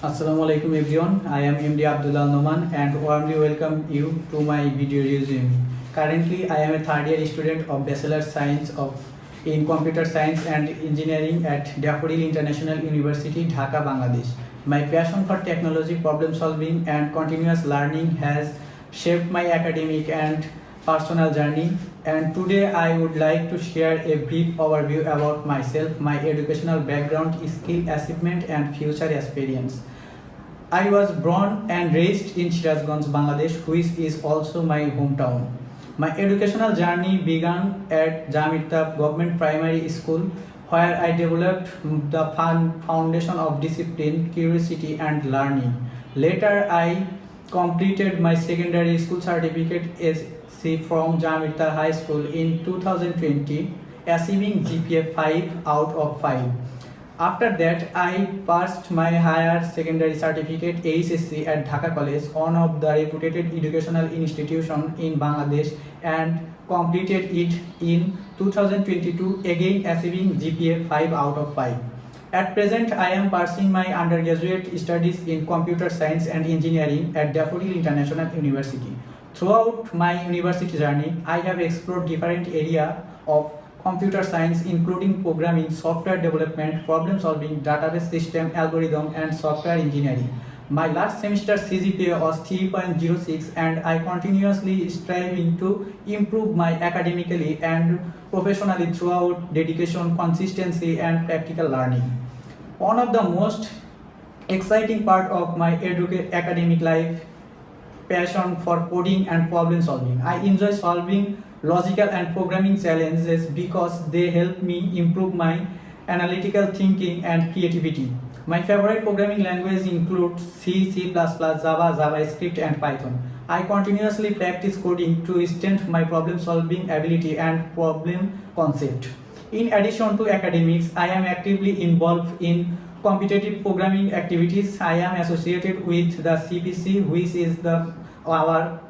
Assalamu alaikum everyone. I am MD Abdullah Noman and warmly welcome you to my video resume. Currently, I am a third year student of Bachelor Science in Computer Science and Engineering at Daffodil International University, Dhaka, Bangladesh. My passion for technology, problem solving and continuous learning has shaped my academic and personal journey, and today I would like to share a brief overview about myself, my educational background, skill achievement and future experience. I was born and raised in Shirazganj, Bangladesh, which is also my hometown. My educational journey began at Jamirtab Government Primary School, where I developed the foundation of discipline, curiosity and learning. Later, I completed my secondary school certificate SC from Jamirta High School in 2020, achieving GPA 5 out of 5. After that, I passed my higher secondary certificate HSC at Dhaka College, one of the reputed educational institution in Bangladesh, and completed it in 2022, again achieving GPA 5 out of 5. At present, I am pursuing my undergraduate studies in Computer Science and Engineering at Daffodil International University. Throughout my university journey, I have explored different areas of computer science, including programming, software development, problem solving, database system, algorithm, and software engineering. My last semester CGPA was 3.06 and I continuously striving to improve my academically and professionally throughout dedication, consistency, and practical learning. One of the most exciting part of my academic life, passion for coding and problem solving. I enjoy solving logical and programming challenges because they help me improve my analytical thinking and creativity. My favorite programming language include C, C++, Java, JavaScript and Python. I continuously practice coding to strengthen my problem solving ability and problem concept. In addition to academics, I am actively involved in competitive programming activities. I am associated with the CPC, which is our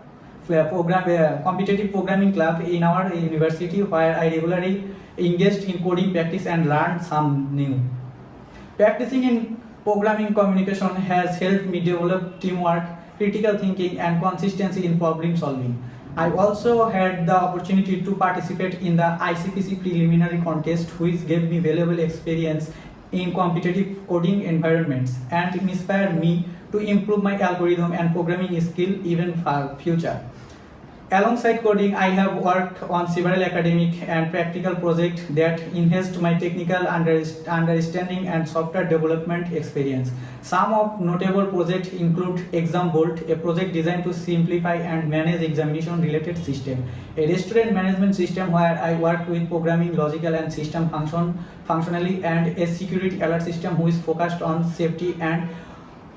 competitive programming club in our university, where I regularly engaged in coding practice and learned some new. Practicing in programming communication has helped me develop teamwork, critical thinking, and consistency in problem solving. I also had the opportunity to participate in the ICPC preliminary contest, which gave me valuable experience in competitive coding environments and inspired me to improve my algorithm and programming skill even for future. Alongside coding, I have worked on several academic and practical projects that enhanced my technical understanding and software development experience. Some of notable projects include ExamBolt, a project designed to simplify and manage examination-related system, a restaurant management system where I worked with programming, logical and system functionally, and a security alert system which focused on safety and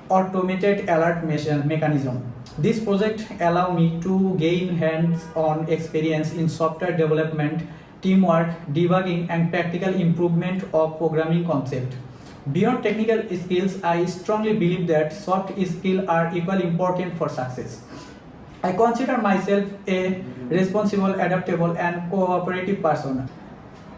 automated alert mechanism. This project allowed me to gain hands-on experience in software development, teamwork, debugging, and practical improvement of programming concept. Beyond technical skills, I strongly believe that soft skills are equally important for success. I consider myself a responsible, adaptable, and cooperative person.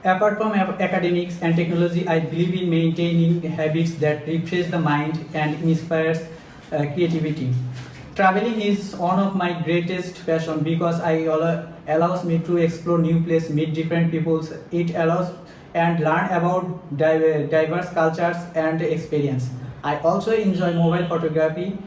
Apart from academics and technology, I believe in maintaining habits that refresh the mind and inspires creativity. Traveling is one of my greatest passion because allows me to explore new places, meet different peoples. It allows and learn about diverse cultures and experience. I also enjoy mobile photography,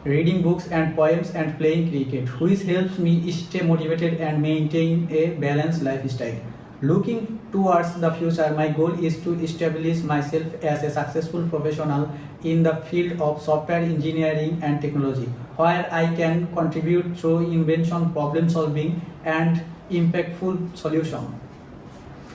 reading books and poems, and playing cricket, which helps me stay motivated and maintain a balanced lifestyle. Looking towards the future, my goal is to establish myself as a successful professional in the field of software engineering and technology, where I can contribute through invention, problem solving, and impactful solution.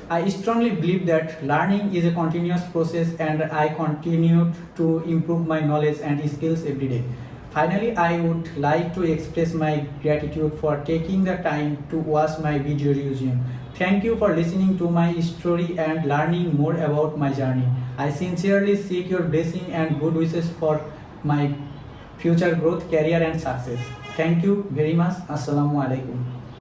I strongly believe that learning is a continuous process and I continue to improve my knowledge and skills every day. Finally, I would like to express my gratitude for taking the time to watch my video resume. Thank you for listening to my story and learning more about my journey. I sincerely seek your blessing and good wishes for my future growth, career and success. Thank you very much. Assalamu alaikum.